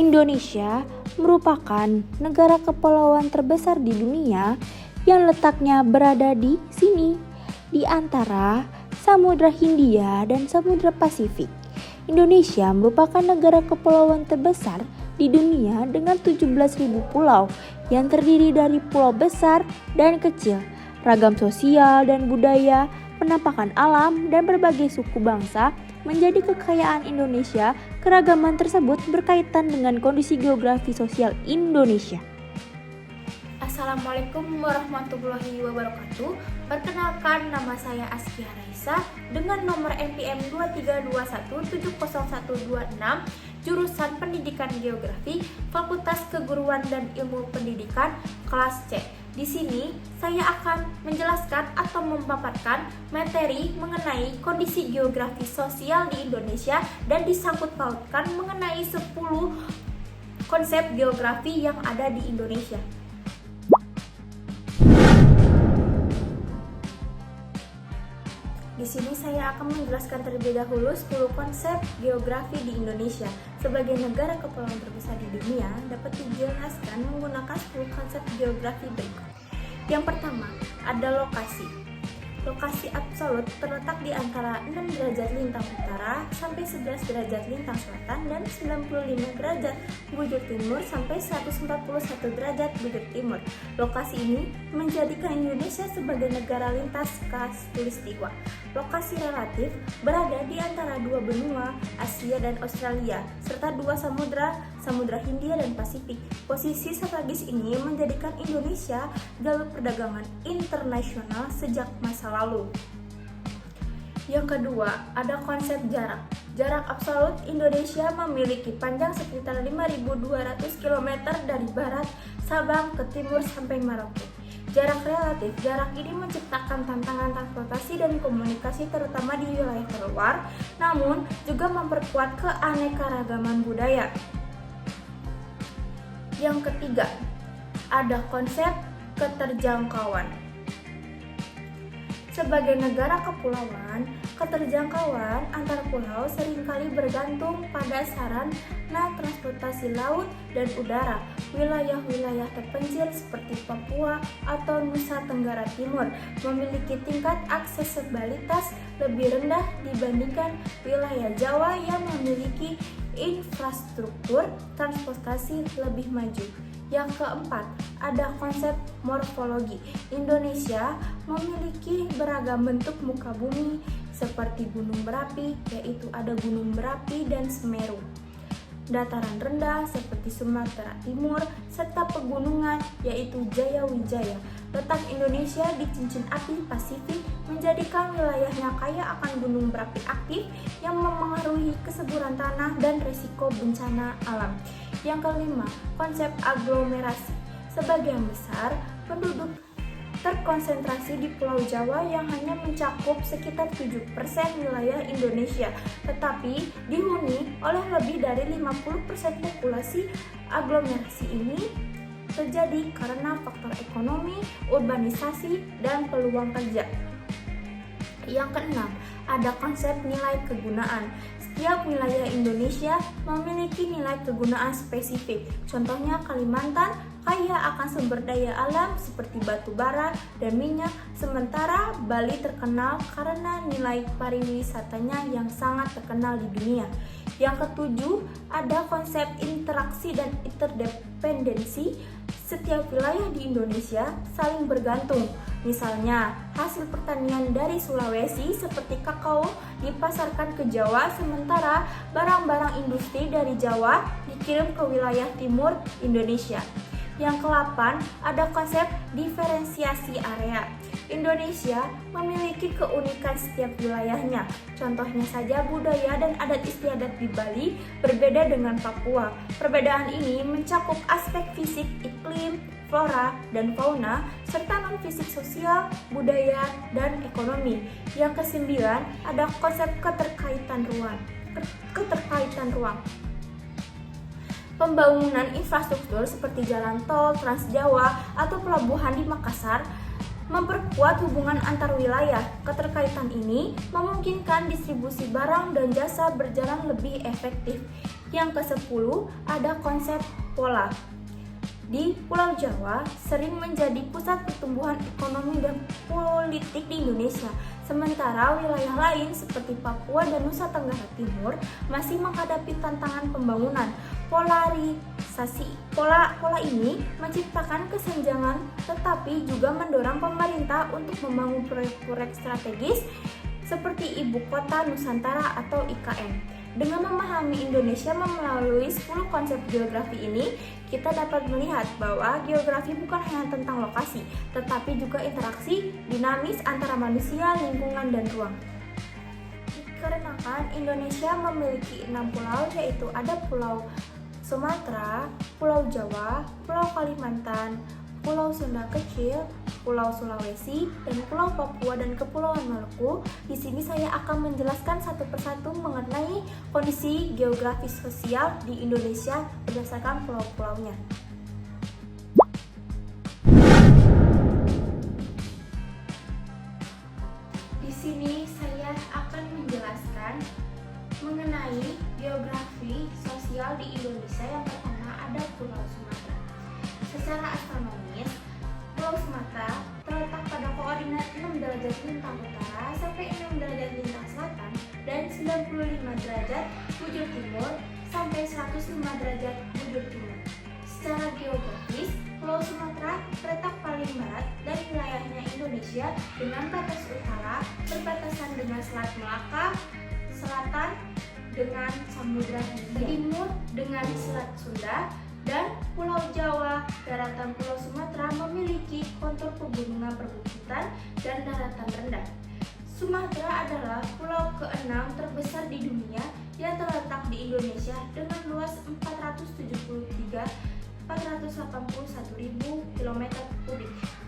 Indonesia merupakan negara kepulauan terbesar di dunia yang letaknya berada di sini, di antara Samudra Hindia dan Samudra Pasifik. Indonesia merupakan negara kepulauan terbesar di dunia dengan 17.000 pulau yang terdiri dari pulau besar dan kecil, ragam sosial dan budaya, penampakan alam, dan berbagai suku bangsa menjadi kekayaan Indonesia. Keragaman tersebut berkaitan dengan kondisi geografi sosial Indonesia. Assalamualaikum warahmatullahi wabarakatuh. Perkenalkan, nama saya Askia Raisa dengan nomor NPM 2321700126, jurusan Pendidikan Geografi, Fakultas Keguruan dan Ilmu Pendidikan, kelas C. Di sini saya akan menjelaskan atau memaparkan materi mengenai kondisi geografi sosial di Indonesia dan disangkut pautkan mengenai 10 konsep geografi yang ada di Indonesia. Di sini saya akan menjelaskan terlebih dahulu 10 konsep geografi di Indonesia. Sebagai negara kepulauan terbesar di dunia, dapat dijelaskan menggunakan 10 konsep geografi berikut. Yang pertama, ada lokasi. Lokasi absolut terletak di antara 6 derajat lintang utara sampai 11 derajat lintang selatan dan 95 derajat bujur timur sampai 141 derajat bujur timur. Lokasi ini menjadikan Indonesia sebagai negara lintas khatulistiwa. Lokasi relatif berada di antara dua benua, Asia dan Australia, serta dua samudra, Samudra Hindia dan Pasifik. Posisi strategis ini menjadikan Indonesia jalur perdagangan internasional sejak masa lalu. Yang kedua, ada konsep jarak. Jarak absolut, Indonesia memiliki panjang sekitar 5.200 km dari barat Sabang ke timur sampai Merauke. Jarak relatif, jarak ini menciptakan tantangan transportasi dan komunikasi terutama di wilayah terluar, namun juga memperkuat keanekaragaman budaya. Yang ketiga, ada konsep keterjangkauan. Sebagai negara kepulauan, keterjangkauan antar pulau seringkali bergantung pada sarana transportasi laut dan udara. Wilayah-wilayah terpencil seperti Papua atau Nusa Tenggara Timur memiliki tingkat aksesibilitas lebih rendah dibandingkan wilayah Jawa yang memiliki infrastruktur transportasi lebih maju. Yang keempat, ada konsep morfologi. Indonesia memiliki beragam bentuk muka bumi seperti gunung berapi, yaitu ada gunung berapi dan Semeru, dataran rendah seperti Sumatera Timur, serta pegunungan yaitu Jaya Wijaya. Letak Indonesia di cincin api Pasifik menjadikan wilayahnya kaya akan gunung berapi aktif yang memengaruhi kesuburan tanah dan risiko bencana alam. Yang kelima, konsep aglomerasi. Sebagian besar penduduk terkonsentrasi di Pulau Jawa yang hanya mencakup sekitar 7% wilayah Indonesia, tetapi dihuni oleh lebih dari 50% populasi. Aglomerasi ini terjadi karena faktor ekonomi, urbanisasi, dan peluang kerja. Yang keenam, ada konsep nilai kegunaan. Setiap wilayah Indonesia memiliki nilai kegunaan spesifik. Contohnya Kalimantan kaya akan sumber daya alam seperti batu bara dan minyak, sementara Bali terkenal karena nilai pariwisatanya yang sangat terkenal di dunia. Yang ketujuh, ada konsep interaksi dan interdependensi. Setiap wilayah di Indonesia saling bergantung. Misalnya, hasil pertanian dari Sulawesi seperti kakao dipasarkan ke Jawa, sementara barang-barang industri dari Jawa dikirim ke wilayah timur Indonesia. Yang ke-8, ada konsep diferensiasi area. Indonesia memiliki keunikan setiap wilayahnya. Contohnya saja budaya dan adat istiadat di Bali berbeda dengan Papua. Perbedaan ini mencakup aspek fisik, iklim, flora, dan fauna, serta non-fisik sosial, budaya, dan ekonomi. Yang ke-9, ada konsep keterkaitan ruang. Pembangunan infrastruktur seperti jalan tol, Trans Jawa, atau pelabuhan di Makassar memperkuat hubungan antar wilayah. Keterkaitan ini memungkinkan distribusi barang dan jasa berjalan lebih efektif. Yang ke-10 ada konsep pola. Di Pulau Jawa sering menjadi pusat pertumbuhan ekonomi dan politik di Indonesia. Sementara wilayah lain seperti Papua dan Nusa Tenggara Timur masih menghadapi tantangan pembangunan. Pola ini menciptakan kesenjangan tetapi juga mendorong pemerintah untuk membangun proyek-proyek strategis seperti Ibu Kota Nusantara atau IKN. Dengan memahami Indonesia melalui 10 konsep geografi ini, kita dapat melihat bahwa geografi bukan hanya tentang lokasi, tetapi juga interaksi dinamis antara manusia, lingkungan, dan ruang. Dikarenakan Indonesia memiliki 6 pulau, yaitu ada Pulau Sumatera, Pulau Jawa, Pulau Kalimantan, Pulau Sunda Kecil, Pulau Sulawesi, dan Pulau Papua dan Kepulauan Maluku. Di sini saya akan menjelaskan satu persatu mengenai kondisi geografis sosial di Indonesia berdasarkan pulau-pulaunya. Di sini saya akan menjelaskan mengenai geografi sosial di Indonesia. Yang pertama ada Pulau Sumatera. Secara astronomis, Pulau Sumatera terletak pada koordinat 6 derajat lintang utara sampai 6 derajat lintang selatan dan 95 derajat bujur timur sampai 105 derajat bujur timur. Secara geografis, Pulau Sumatera terletak paling barat dan wilayahnya Indonesia dengan batas utara berbatasan dengan Selat Melaka, selatan dengan Samudra Hindia, timur dengan Selat Sunda, dan Pulau Jawa. Daratan Pulau Sumatera memiliki kontur pegunungan perbukitan dan daratan rendah. Sumatera adalah pulau ke-6 terbesar di dunia yang terletak di Indonesia dengan luas 481.481.000 km².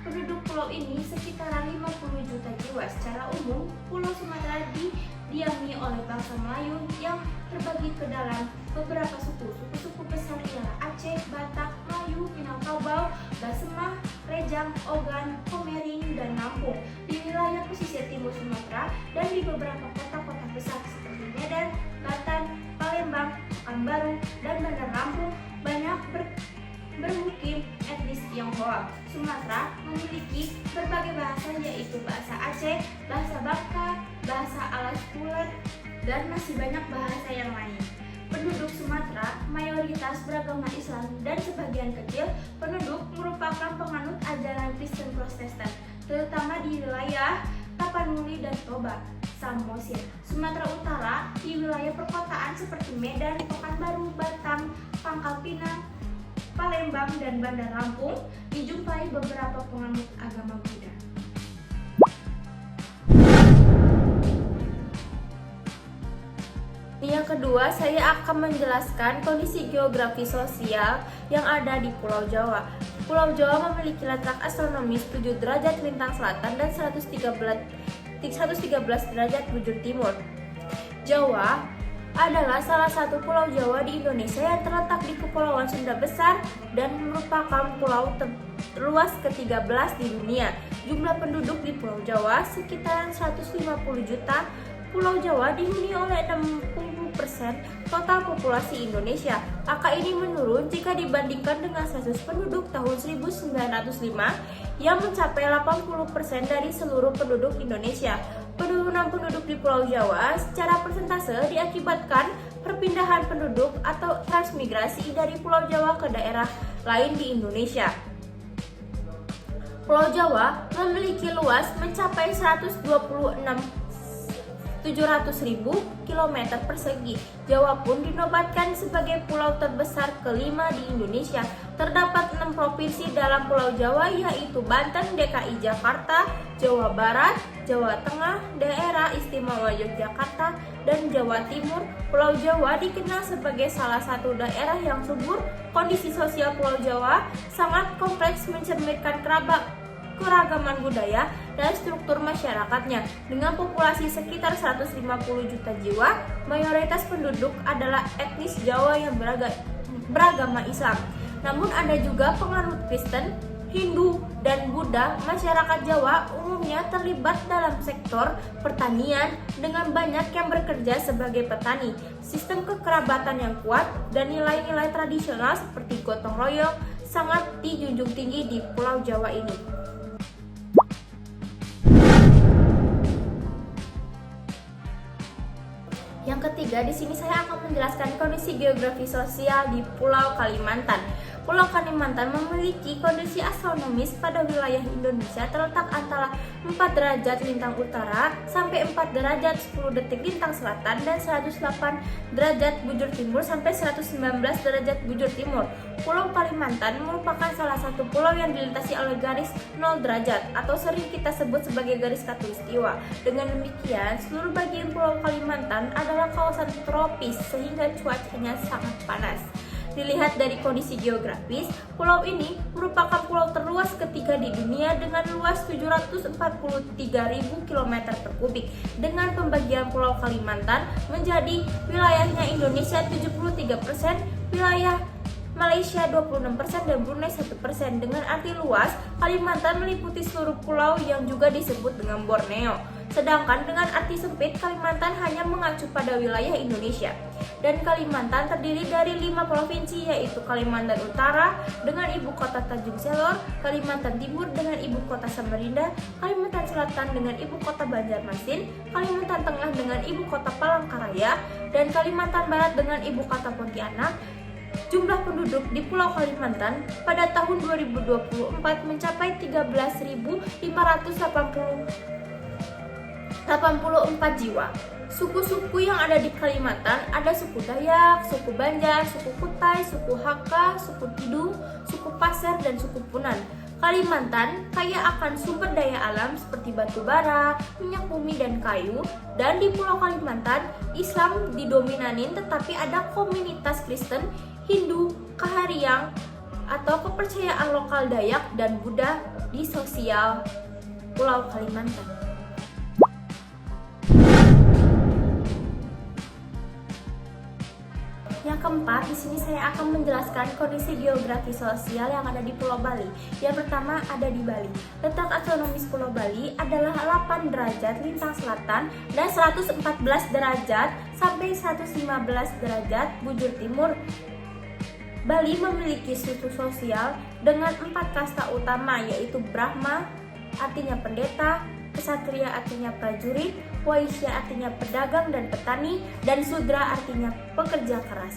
Penduduk pulau ini sekitaran 50 juta jiwa. Secara umum, Pulau Sumatera didiami oleh bangsa Melayu yang terbagi ke dalam beberapa suku. Suku-suku besar ialah Aceh, Batak, Melayu, Minangkabau, Basemah, Rejang, Ogan, Komering, dan Lampung. Di wilayah pesisir timur Sumatera dan di beberapa kota-kota besar seperti Medan, Batan, Palembang, Pekanbaru, dan Bandar Lampung banyak bermukim etnis Tionghoa. Sumatera memiliki berbagai bahasa, yaitu bahasa Aceh, bahasa Bangka, bahasa Alas Pulet, dan masih banyak bahasa yang lain. Penduduk Sumatera mayoritas beragama Islam dan sebagian kecil penduduk merupakan penganut ajaran Kristen Protestan, terutama di wilayah Tapanuli dan Toba, Samosir. Sumatera Utara di wilayah perkotaan seperti Medan, Pekanbaru, Batam, Pangkal Pinang, Palembang, dan Bandar Lampung dijumpai beberapa penganut agama Buddha. Yang kedua, saya akan menjelaskan kondisi geografi sosial yang ada di Pulau Jawa. Pulau Jawa memiliki letak astronomis 7 derajat lintang selatan dan 113 derajat bujur timur. Jawa adalah salah satu pulau Jawa di Indonesia yang terletak di Kepulauan Sunda Besar dan merupakan pulau terluas ke-13 di dunia. Jumlah penduduk di Pulau Jawa sekitar 150 juta. Pulau Jawa dihuni oleh 60% total populasi Indonesia. Angka ini menurun jika dibandingkan dengan sensus penduduk tahun 1905 yang mencapai 80% dari seluruh penduduk Indonesia. Penurunan penduduk di Pulau Jawa secara persentase diakibatkan perpindahan penduduk atau transmigrasi dari Pulau Jawa ke daerah lain di Indonesia. Pulau Jawa memiliki luas mencapai 700.000 km persegi. Jawa pun dinobatkan sebagai pulau terbesar kelima di Indonesia. Terdapat 6 provinsi dalam Pulau Jawa, yaitu Banten, DKI Jakarta, Jawa Barat, Jawa Tengah, Daerah Istimewa Yogyakarta, dan Jawa Timur. Pulau Jawa dikenal sebagai salah satu daerah yang subur. Kondisi sosial Pulau Jawa sangat kompleks, mencerminkan keragaman budaya dan struktur masyarakatnya. Dengan populasi sekitar 150 juta jiwa, mayoritas penduduk adalah etnis Jawa yang beragama Islam. Namun ada juga penganut Kristen, Hindu, dan Buddha, masyarakat Jawa umumnya terlibat dalam sektor pertanian dengan banyak yang bekerja sebagai petani. Sistem kekerabatan yang kuat dan nilai-nilai tradisional seperti gotong royong sangat dijunjung tinggi di Pulau Jawa ini. Yang ketiga, di sini saya akan menjelaskan kondisi geografi sosial di Pulau Kalimantan. Pulau Kalimantan memiliki kondisi astronomis pada wilayah Indonesia terletak antara 4 derajat lintang utara sampai 4 derajat 10 detik lintang selatan dan 108 derajat bujur timur sampai 119 derajat bujur timur. Pulau Kalimantan merupakan salah satu pulau yang dilintasi oleh garis 0 derajat atau sering kita sebut sebagai garis khatulistiwa. Dengan demikian, seluruh bagian Pulau Kalimantan adalah kawasan tropis sehingga cuacanya sangat panas. Dilihat dari kondisi geografis, pulau ini merupakan pulau terluas ketiga di dunia dengan luas 743.000 km per kubik. Dengan pembagian Pulau Kalimantan menjadi wilayahnya Indonesia 73%, wilayah Malaysia 26% dan Brunei 1%. Dengan arti luas, Kalimantan meliputi seluruh pulau yang juga disebut dengan Borneo. Sedangkan dengan arti sempit, Kalimantan hanya mengacu pada wilayah Indonesia. Dan Kalimantan terdiri dari 5 provinsi, yaitu Kalimantan Utara dengan ibu kota Tanjung Selor, Kalimantan Timur dengan ibu kota Samarinda, Kalimantan Selatan dengan ibu kota Banjarmasin, Kalimantan Tengah dengan ibu kota Palangkaraya, dan Kalimantan Barat dengan ibu kota Pontianak. Jumlah penduduk di Pulau Kalimantan pada tahun 2024 mencapai 13.584 jiwa. Suku-suku yang ada di Kalimantan ada suku Dayak, suku Banjar, suku Kutai, suku Hakka, suku Tidung, suku Pasir, dan suku Punan. Kalimantan kaya akan sumber daya alam seperti batu bara, minyak bumi, dan kayu. Dan di Pulau Kalimantan, Islam didominanin tetapi ada komunitas Kristen, Hindu, Kahariang, atau kepercayaan lokal Dayak dan Buddha di sosial Pulau Kalimantan. Yang keempat, di sini saya akan menjelaskan kondisi geografi sosial yang ada di Pulau Bali. Yang pertama ada di Bali. Letak astronomis Pulau Bali adalah 8 derajat lintang selatan dan 114 derajat sampai 115 derajat bujur timur. Bali memiliki struktur sosial dengan 4 kasta utama, yaitu Brahma artinya pendeta, Ksatria artinya prajurit, Waisya artinya pedagang dan petani, dan Sudra artinya pekerja keras.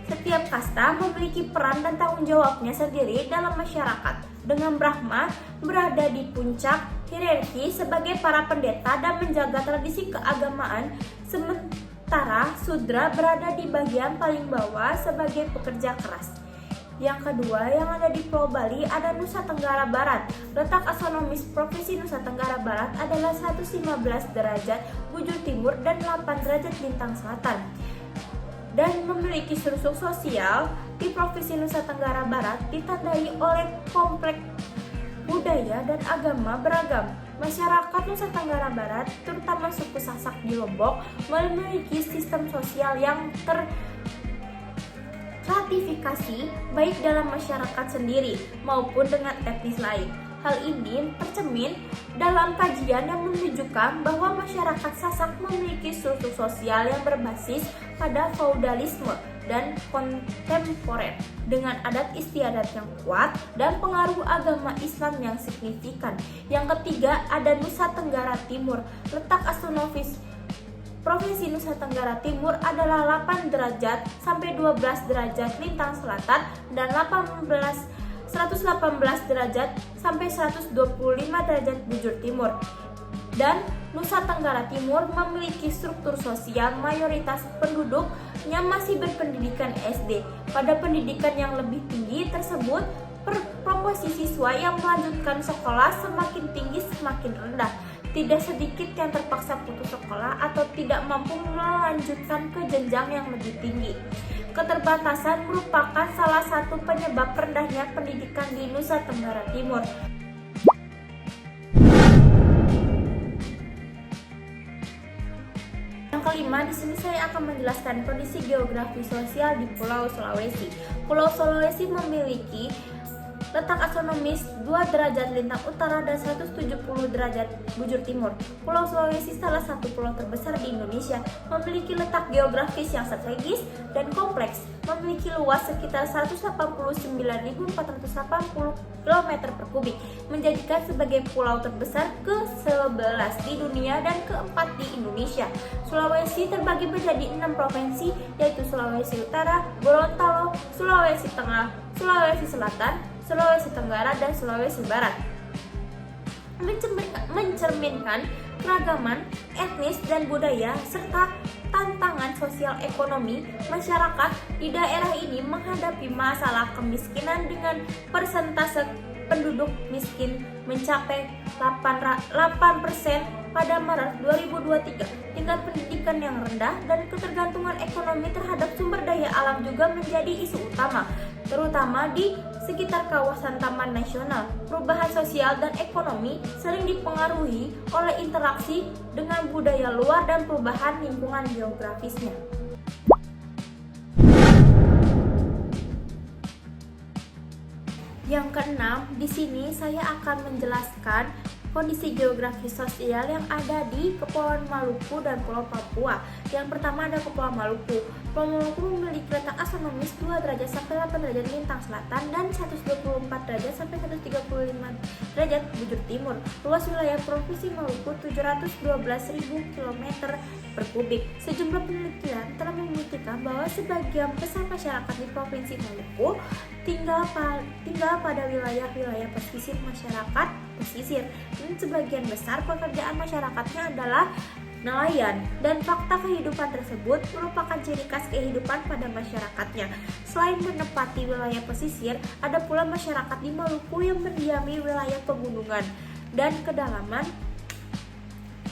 Setiap kasta memiliki peran dan tanggung jawabnya sendiri dalam masyarakat. Dengan Brahma berada di puncak hierarki sebagai para pendeta dan menjaga tradisi keagamaan, sementara Sudra berada di bagian paling bawah sebagai pekerja keras. Yang kedua yang ada di Pulau Bali ada Nusa Tenggara Barat. Letak astronomis Provinsi Nusa Tenggara Barat adalah 115 derajat bujur timur dan 8 derajat lintang selatan. Dan memiliki struktur sosial di Provinsi Nusa Tenggara Barat ditandai oleh kompleks budaya dan agama beragam. Masyarakat Nusa Tenggara Barat, terutama suku Sasak di Lombok, memiliki sistem sosial yang stratifikasi baik dalam masyarakat sendiri maupun dengan etnis lain. Hal ini tercermin dalam kajian yang menunjukkan bahwa masyarakat Sasak memiliki struktur sosial yang berbasis pada feudalisme dan kontemporer dengan adat istiadat yang kuat dan pengaruh agama Islam yang signifikan. Yang ketiga ada Nusa Tenggara Timur. Letak astronomis Provinsi Nusa Tenggara Timur adalah 8 derajat sampai 12 derajat lintang selatan dan 118 derajat sampai 125 derajat bujur timur. Dan Nusa Tenggara Timur memiliki struktur sosial mayoritas penduduknya masih berpendidikan SD. Pada pendidikan yang lebih tinggi tersebut, proporsi siswa yang melanjutkan sekolah semakin tinggi semakin rendah. Tidak sedikit yang terpaksa putus sekolah atau tidak mampu melanjutkan ke jenjang yang lebih tinggi. Keterbatasan merupakan salah satu penyebab rendahnya pendidikan di Nusa Tenggara Timur. Yang kelima, di sini saya akan menjelaskan kondisi geografi sosial di Pulau Sulawesi. Pulau Sulawesi memiliki letak astronomis 2 derajat lintang utara dan 170 derajat bujur timur. Pulau Sulawesi, salah satu pulau terbesar di Indonesia, memiliki letak geografis yang strategis dan kompleks, memiliki luas sekitar 189.480 km per kubik, menjadikan sebagai pulau terbesar ke-11 di dunia dan ke-4 di Indonesia. Sulawesi terbagi menjadi 6 provinsi, yaitu Sulawesi Utara, Gorontalo, Sulawesi Tengah, Sulawesi Selatan, Sulawesi Tenggara, dan Sulawesi Barat. Mencerminkan keragaman etnis dan budaya serta tantangan sosial ekonomi masyarakat di daerah ini menghadapi masalah kemiskinan dengan persentase penduduk miskin mencapai 8% pada Maret 2023. Tingkat pendidikan yang rendah dan ketergantungan ekonomi terhadap sumber daya alam juga menjadi isu utama, terutama di sekitar kawasan Taman Nasional. Perubahan sosial dan ekonomi sering dipengaruhi oleh interaksi dengan budaya luar dan perubahan lingkungan geografisnya. Yang keenam, di sini saya akan menjelaskan kondisi geografis sosial yang ada di Kepulauan Maluku dan Pulau Papua. Yang pertama ada Kepulauan Maluku. Pulau Maluku memiliki letak astronomis 2 derajat sampai 8 derajat lintang selatan dan 124 derajat sampai 135 derajat bujur timur. Luas wilayah Provinsi Maluku 712.000 km per kubik. Sejumlah penelitian telah membuktikan bahwa sebagian besar masyarakat di Provinsi Maluku tinggal pada wilayah-wilayah pesisir masyarakat pesisir. Dan sebagian besar pekerjaan masyarakatnya adalah nelayan, dan fakta kehidupan tersebut merupakan ciri khas kehidupan pada masyarakatnya. Selain menempati wilayah pesisir, ada pula masyarakat di Maluku yang mendiami wilayah pegunungan dan kedalaman.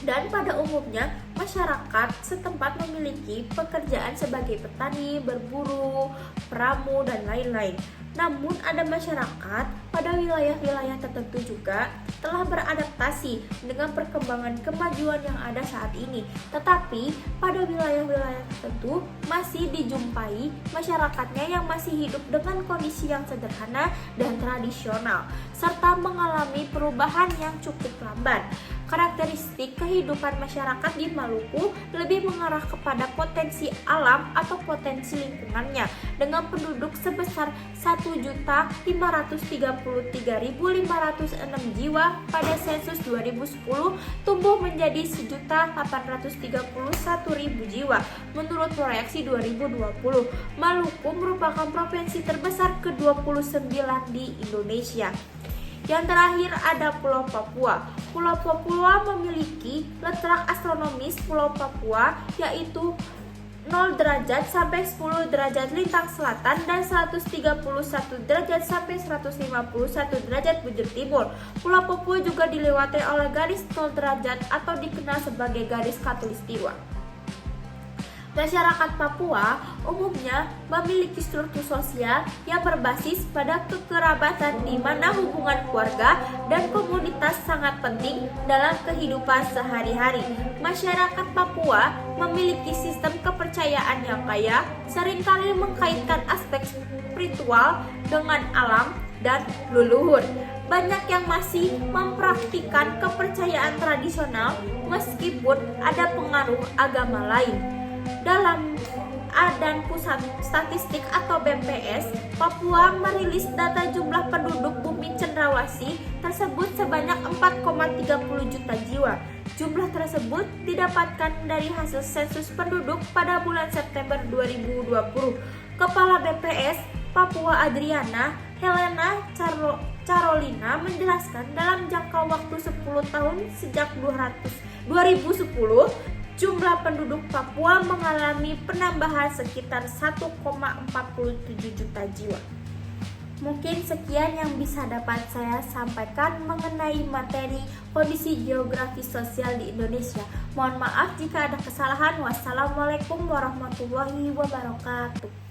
Dan pada umumnya, masyarakat setempat memiliki pekerjaan sebagai petani, berburu, peramu, dan lain-lain. Namun ada masyarakat pada wilayah-wilayah tertentu juga telah beradaptasi dengan perkembangan kemajuan yang ada saat ini. Tetapi pada wilayah-wilayah tertentu masih dijumpai masyarakatnya yang masih hidup dengan kondisi yang sederhana dan tradisional, serta mengalami perubahan yang cukup lamban. Karakteristik kehidupan masyarakat di Maluku lebih mengarah kepada potensi alam atau potensi lingkungannya, dengan penduduk sebesar 1.533.506 jiwa pada sensus 2010 tumbuh menjadi 1.831.000 jiwa menurut proyeksi 2020. Maluku merupakan provinsi terbesar ke-29 di Indonesia. Yang terakhir ada Pulau Papua. Pulau Papua memiliki letak astronomis Pulau Papua yaitu 0 derajat sampai 10 derajat lintang selatan dan 131 derajat sampai 151 derajat bujur timur. Pulau Papua juga dilewati oleh garis 0 derajat atau dikenal sebagai garis khatulistiwa. Masyarakat Papua umumnya memiliki struktur sosial yang berbasis pada kekerabatan, di mana hubungan keluarga dan komunitas sangat penting dalam kehidupan sehari-hari. Masyarakat Papua memiliki sistem kepercayaan yang kaya, seringkali mengkaitkan aspek spiritual dengan alam dan leluhur. Banyak yang masih mempraktikkan kepercayaan tradisional meskipun ada pengaruh agama lain. Dalam Badan Pusat Statistik atau BPS, Papua merilis data jumlah penduduk bumi cendrawasih tersebut sebanyak 4,30 juta jiwa. Jumlah tersebut didapatkan dari hasil sensus penduduk pada bulan September 2020. Kepala BPS Papua Adriana Helena Carolina menjelaskan dalam jangka waktu 10 tahun sejak 2010, jumlah penduduk Papua mengalami penambahan sekitar 1,47 juta jiwa. Mungkin sekian yang bisa dapat saya sampaikan mengenai materi kondisi geografis sosial di Indonesia. Mohon maaf jika ada kesalahan. Wassalamualaikum warahmatullahi wabarakatuh.